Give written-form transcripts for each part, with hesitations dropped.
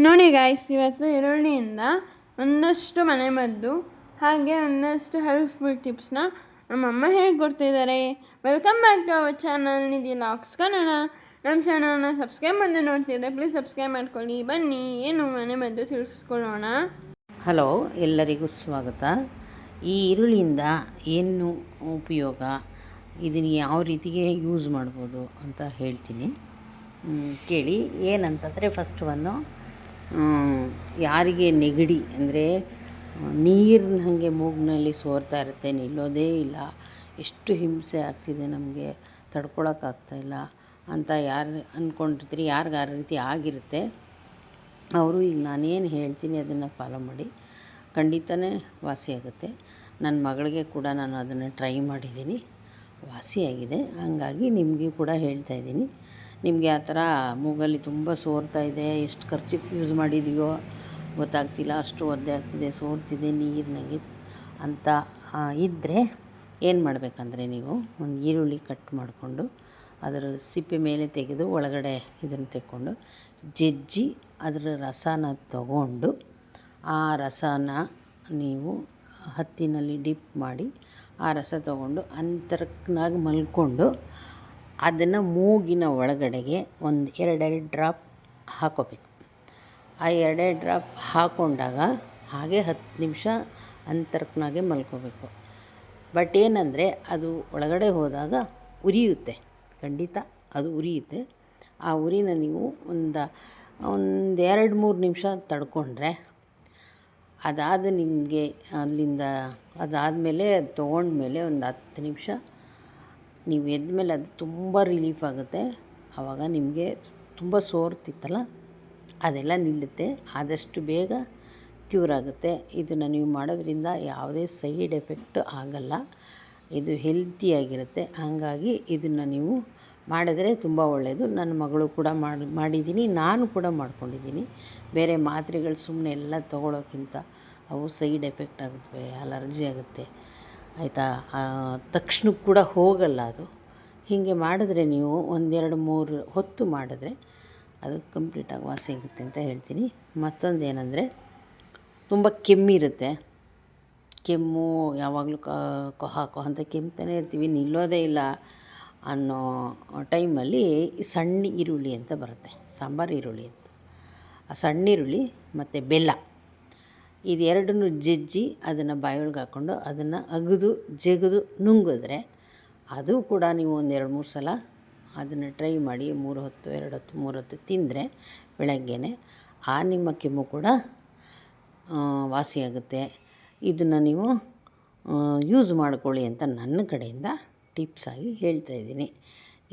ನೋಡಿ ಗಾಯ್ಸ್, ಇವತ್ತು ಈರುಳ್ಳಿಯಿಂದ ಒಂದಷ್ಟು ಮನೆಮದ್ದು ಹಾಗೆ ಒಂದಷ್ಟು ಹೆಲ್ಪ್ಫುಲ್ ಟಿಪ್ಸ್ನ ನಮ್ಮಮ್ಮ ಹೇಳ್ಕೊಡ್ತಿದ್ದಾರೆ. Welcome back to our channel Nidhi ಲಾಕ್ಸ್ ಕನ್ನಡ. ನಮ್ಮ ಚಾನಲ್ನ ಸಬ್ಸ್ಕ್ರೈಬ್ ಮಾಡಿ ನೋಡ್ತಿದ್ರೆ ಪ್ಲೀಸ್ ಸಬ್ಸ್ಕ್ರೈಬ್ ಮಾಡ್ಕೊಳ್ಳಿ. ಬನ್ನಿ ಏನು ಮನೆಮದ್ದು ತಿಳಿಸ್ಕೊಳ್ಳೋಣ. ಹಲೋ, ಎಲ್ಲರಿಗೂ ಸ್ವಾಗತ. ಈ ಈರುಳ್ಳಿಯಿಂದ ಏನು ಉಪಯೋಗ, ಇದನ್ನು ಯಾವ ರೀತಿಗೆ ಯೂಸ್ ಮಾಡ್ಬೋದು ಅಂತ ಹೇಳ್ತೀನಿ, ಕೇಳಿ. ಏನಂತಂದರೆ ಫಸ್ಟ್ ಯಾರಿಗೆ ನೆಗಡಿ ಅಂದರೆ ನೀರಿನ ಹಾಗೆ ಮೂಗಿನಲ್ಲಿ ಸೋರ್ತಾ ಇರುತ್ತೆ, ನಿಲ್ಲೋದೇ ಇಲ್ಲ, ಎಷ್ಟು ಹಿಂಸೆ ಆಗ್ತಿದೆ ನಮಗೆ, ತಡ್ಕೊಳಕ್ಕಾಗ್ತಾಯಿಲ್ಲ ಅಂತ ಯಾರು ಅಂದ್ಕೊಂಡಿರ್ತೀರಿ, ಯಾರಿಗೆ ಆ ರೀತಿ ಆಗಿರುತ್ತೆ ಅವರು ಈಗ ನಾನೇನು ಹೇಳ್ತೀನಿ ಅದನ್ನು ಫಾಲೋ ಮಾಡಿ, ಖಂಡಿತನೇ ವಾಸಿಯಾಗುತ್ತೆ. ನನ್ನ ಮಗಳಿಗೆ ಕೂಡ ನಾನು ಅದನ್ನು ಟ್ರೈ ಮಾಡಿದ್ದೀನಿ, ವಾಸಿಯಾಗಿದೆ. ಹಾಗಾಗಿ ನಿಮಗೆ ಕೂಡ ಹೇಳ್ತಾಯಿದ್ದೀನಿ. ನಿಮಗೆ ಆ ಥರ ಮೂಗಲ್ಲಿ ತುಂಬ ಸೋರ್ತಾ ಇದೆ, ಎಷ್ಟು ಕರ್ಚಿಫ್ ಯೂಸ್ ಮಾಡಿದೆಯೋ ಗೊತ್ತಾಗ್ತಿಲ್ಲ, ಅಷ್ಟು ಒದ್ದೆ ಆಗ್ತಿದೆ, ಸೋರ್ತಿದೆ ನೀರಿನಾಗೆ ಅಂತ ಇದ್ದರೆ ಏನು ಮಾಡಬೇಕಂದ್ರೆ, ನೀವು ಒಂದು ಈರುಳ್ಳಿ ಕಟ್ ಮಾಡಿಕೊಂಡು ಅದರ ಸಿಪ್ಪೆ ಮೇಲೆ ತೆಗೆದು ಒಳಗಡೆ ಇದನ್ನು ತೆಕ್ಕೊಂಡು ಜಜ್ಜಿ ಅದರ ರಸನ ತಗೊಂಡು ಆ ರಸನ ನೀವು ಹತ್ತಿನಲ್ಲಿ ಡಿಪ್ ಮಾಡಿ ಆ ರಸ ತಗೊಂಡು ಅಂತರಕ್ನಾಗಿ ಮಲ್ಕೊಂಡು ಅದನ್ನು ಮೂಗಿನ ಒಳಗಡೆಗೆ ಒಂದು ಎರಡೆರಡು ಡ್ರಾಪ್ ಹಾಕೋಬೇಕು. ಆ ಎರಡೆರಡು ಡ್ರಾಪ್ ಹಾಕ್ಕೊಂಡಾಗ ಹಾಗೆ 10 ನಿಮಿಷ ಅಂತರಕ್ನಾಗೆ ಮಲ್ಕೋಬೇಕು. ಬಟ್ ಏನಂದರೆ ಅದು ಒಳಗಡೆ ಹೋದಾಗ ಉರಿಯುತ್ತೆ, ಖಂಡಿತ ಅದು ಉರಿಯುತ್ತೆ. ಆ ಉರಿನ ನೀವು ಒಂದು 2-3 ನಿಮಿಷ ತಡ್ಕೊಂಡ್ರೆ ಅದಾದ ನಿಮಗೆ ಅಲ್ಲಿಂದ ಅದಾದಮೇಲೆ ತೊಗೊಂಡ್ಮೇಲೆ ಒಂದು 10 ನಿಮಿಷ ನೀವು ಎದ್ಮೇಲೆ ಅದು ತುಂಬ ರಿಲೀಫ್ ಆಗುತ್ತೆ. ಆವಾಗ ನಿಮಗೆ ತುಂಬ ಸೋರ್ತಿತ್ತಲ್ಲ ಅದೆಲ್ಲ ನಿಲ್ಲುತ್ತೆ, ಆದಷ್ಟು ಬೇಗ ಕ್ಯೂರ್ ಆಗುತ್ತೆ. ಇದನ್ನು ನೀವು ಮಾಡೋದ್ರಿಂದ ಯಾವುದೇ ಸೈಡ್ ಎಫೆಕ್ಟ್ ಆಗಲ್ಲ, ಇದು ಹೆಲ್ತಿಯಾಗಿರುತ್ತೆ. ಹಾಗಾಗಿ ಇದನ್ನು ನೀವು ಮಾಡಿದ್ರೆ ತುಂಬ ಒಳ್ಳೆಯದು. ನನ್ನ ಮಗಳು ಕೂಡ ಮಾಡಿದ್ದೀನಿ, ನಾನು ಕೂಡ ಮಾಡ್ಕೊಂಡಿದ್ದೀನಿ. ಬೇರೆ ಮಾತ್ರೆಗಳು ಸುಮ್ಮನೆ ಎಲ್ಲ ತೊಗೊಳೋಕ್ಕಿಂತ ಅವು ಸೈಡ್ ಎಫೆಕ್ಟ್ ಆಗುತ್ತವೆ, ಅಲರ್ಜಿ ಆಗುತ್ತೆ, ಆಯಿತಾ, ತಕ್ಷಣಕ್ಕೆ ಕೂಡ ಹೋಗಲ್ಲ ಅದು. ಹೀಗೆ ಮಾಡಿದ್ರೆ ನೀವು 1-2-3 ಹೊತ್ತು ಮಾಡಿದ್ರೆ ಅದು ಕಂಪ್ಲೀಟಾಗಿ ವಾಸಿ ಆಗುತ್ತೆ ಅಂತ ಹೇಳ್ತೀನಿ. ಮತ್ತೊಂದು ಏನಂದರೆ, ತುಂಬ ಕೆಮ್ಮಿರುತ್ತೆ, ಕೆಮ್ಮು ಯಾವಾಗಲೂ ಕೊಹ ಅಂತ ಕೆಮ್ತಾನೆ ಇರ್ತೀವಿ, ನಿಲ್ಲೋದೇ ಇಲ್ಲ ಅನ್ನೋ ಟೈಮಲ್ಲಿ ಸಣ್ಣ ಈರುಳ್ಳಿ ಅಂತ ಬರುತ್ತೆ, ಸಾಂಬಾರು ಈರುಳ್ಳಿ ಅಂತ. ಆ ಸಣ್ಣ ಈರುಳ್ಳಿ ಮತ್ತು ಬೆಲ್ಲ ಇದೆರಡನ್ನೂ ಜಜ್ಜಿ ಅದನ್ನು ಬಾಯೊಳಗೆ ಹಾಕ್ಕೊಂಡು ಅದನ್ನು ಅಗೆದು ಜಗಿದು ನುಂಗಿದ್ರೆ ಅದು ಕೂಡ ನೀವು 1-2-3 ಸಲ ಅದನ್ನು ಟ್ರೈ ಮಾಡಿ. 3 ಹೊತ್ತು 2 ಹೊತ್ತು 3 ಹೊತ್ತು ತಿಂದರೆ ಬೆಳಗ್ಗೆನೆ ನಿಮ್ಮ ಕೆಮ್ಮು ಕೂಡ ವಾಸಿಯಾಗುತ್ತೆ. ಇದನ್ನು ನೀವು ಯೂಸ್ ಮಾಡ್ಕೊಳ್ಳಿ ಅಂತ ನನ್ನ ಕಡೆಯಿಂದ ಟಿಪ್ಸಾಗಿ ಹೇಳ್ತಾಯಿದ್ದೀನಿ.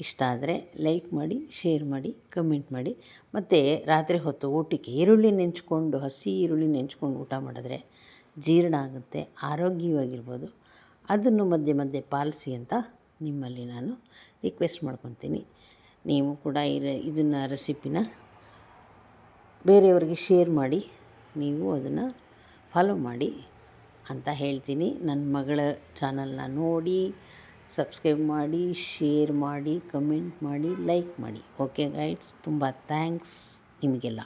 ಇಷ್ಟ ಆದರೆ ಲೈಕ್ ಮಾಡಿ, ಶೇರ್ ಮಾಡಿ, ಕಮೆಂಟ್ ಮಾಡಿ. ಮತ್ತು ರಾತ್ರಿ ಹೊತ್ತು ಊಟಕ್ಕೆ ಈರುಳ್ಳಿ ನೆಂಚ್ಕೊಂಡು, ಹಸಿ ಈರುಳ್ಳಿ ನೆಂಚ್ಕೊಂಡು ಊಟ ಮಾಡಿದ್ರೆ ಜೀರ್ಣ ಆಗುತ್ತೆ, ಆರೋಗ್ಯವಾಗಿರ್ಬೋದು. ಅದನ್ನು ಮಧ್ಯೆ ಮಧ್ಯೆ ಪಾಲಿಸಿ ಅಂತ ನಿಮ್ಮಲ್ಲಿ ನಾನು ರಿಕ್ವೆಸ್ಟ್ ಮಾಡ್ಕೊತೀನಿ. ನೀವು ಕೂಡ ಇದನ್ನು ರೆಸಿಪಿನ ಬೇರೆಯವ್ರಿಗೆ ಶೇರ್ ಮಾಡಿ, ನೀವು ಅದನ್ನು ಫಾಲೋ ಮಾಡಿ ಅಂತ ಹೇಳ್ತೀನಿ. ನನ್ನ ಮಗಳ ಚಾನಲ್ನ ನೋಡಿ ಸಬ್ಸ್ಕ್ರೈಬ್ ಮಾಡಿ, ಶೇರ್ ಮಾಡಿ, ಕಮೆಂಟ್ ಮಾಡಿ, ಲೈಕ್ ಮಾಡಿ. ಓಕೆ ಗೈಡ್ಸ್, ತುಂಬ ಥ್ಯಾಂಕ್ಸ್ ನಿಮಗೆಲ್ಲ.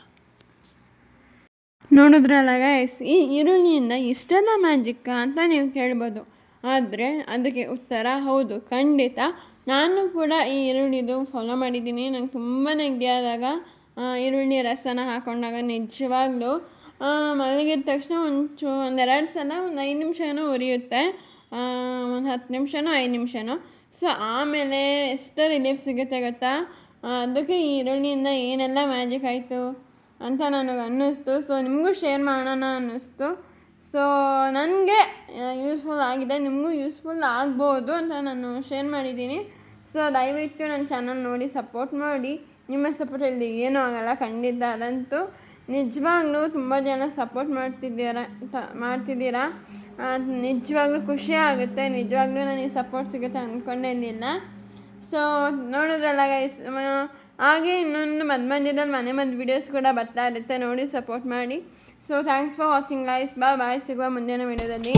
ನೋಡಿದ್ರಲ್ಲ ಗೈಸ್, ಈ ಈರುಳ್ಳಿಯಿಂದ ಇಷ್ಟೆಲ್ಲ ಮ್ಯಾಜಿಕ್ಕಾ ಅಂತ ನೀವು ಕೇಳ್ಬೋದು. ಆದರೆ ಅದಕ್ಕೆ ಉತ್ತರ ಹೌದು, ಖಂಡಿತ. ನಾನು ಕೂಡ ಈ ಈರುಳ್ಳಿದು ಫಾಲೋ ಮಾಡಿದ್ದೀನಿ. ನಂಗೆ ತುಂಬ ನೆಗಡಿ ಆದಾಗ ಈರುಳ್ಳಿ ರಸನ ಹಾಕೊಂಡಾಗ ನಿಜವಾಗ್ಲೂ ಮಲಗಿದ ತಕ್ಷಣ ಒಂದೆರಡು ಸಲ 5 ನಿಮಿಷನೂ ಉರಿಯುತ್ತೆ, 10 ನಿಮಿಷನೋ 5 ನಿಮಿಷನೋ. ಸೊ ಆಮೇಲೆ ಎಷ್ಟು ರಿಲೀಫ್ ಸಿಗುತ್ತೆ ಗೊತ್ತಾ. ಅದಕ್ಕೆ ಈ ಈರುಳ್ಳಿಯಿಂದ ಏನೆಲ್ಲ ಮ್ಯಾಜಿಕ್ ಆಯಿತು ಅಂತ ನನಗೆ ಅನ್ನಿಸ್ತು. ಸೊ ನಿಮಗೂ ಶೇರ್ ಮಾಡೋಣ ಅನ್ನಿಸ್ತು. ಸೊ ನನಗೆ ಯೂಸ್ಫುಲ್ ಆಗಿದೆ, ನಿಮಗೂ ಯೂಸ್ಫುಲ್ ಆಗ್ಬೋದು ಅಂತ ನಾನು ಶೇರ್ ಮಾಡಿದ್ದೀನಿ. ಸೊ ದಯವಿಟ್ಟು ನನ್ನ ಚಾನಲ್ ನೋಡಿ ಸಪೋರ್ಟ್ ಮಾಡಿ. ನಿಮ್ಮ ಸಪೋರ್ಟ್ ಇಲ್ಲಿ ಏನೂ ಆಗೋಲ್ಲ, ಖಂಡಿತ. ಅದಂತೂ ನಿಜವಾಗ್ಲೂ ತುಂಬ ಜನ ಸಪೋರ್ಟ್ ಮಾಡ್ತಿದ್ದೀರಾ. ನಿಜವಾಗ್ಲೂ ಖುಷಿ ಆಗುತ್ತೆ. ನಿಜವಾಗ್ಲೂ ನನಗೆ ಸಪೋರ್ಟ್ ಸಿಗುತ್ತೆ ಅಂದ್ಕೊಂಡಿರಲಿಲ್ಲ. ಸೊ ನೋಡಿದ್ರಲ್ಲ ಗೈಸ್, ಹಾಗೆ ಇನ್ನೊಂದು ಮಧ್ಯದಲ್ಲಿ ಮನೆ ವೀಡಿಯೋಸ್ ಕೂಡ ಬರ್ತಾ ಇರುತ್ತೆ, ನೋಡಿ ಸಪೋರ್ಟ್ ಮಾಡಿ. So thanks for watching guys. Bye. ಸಿಗುವ ಮುಂದಿನ ವೀಡಿಯೋದಲ್ಲಿ.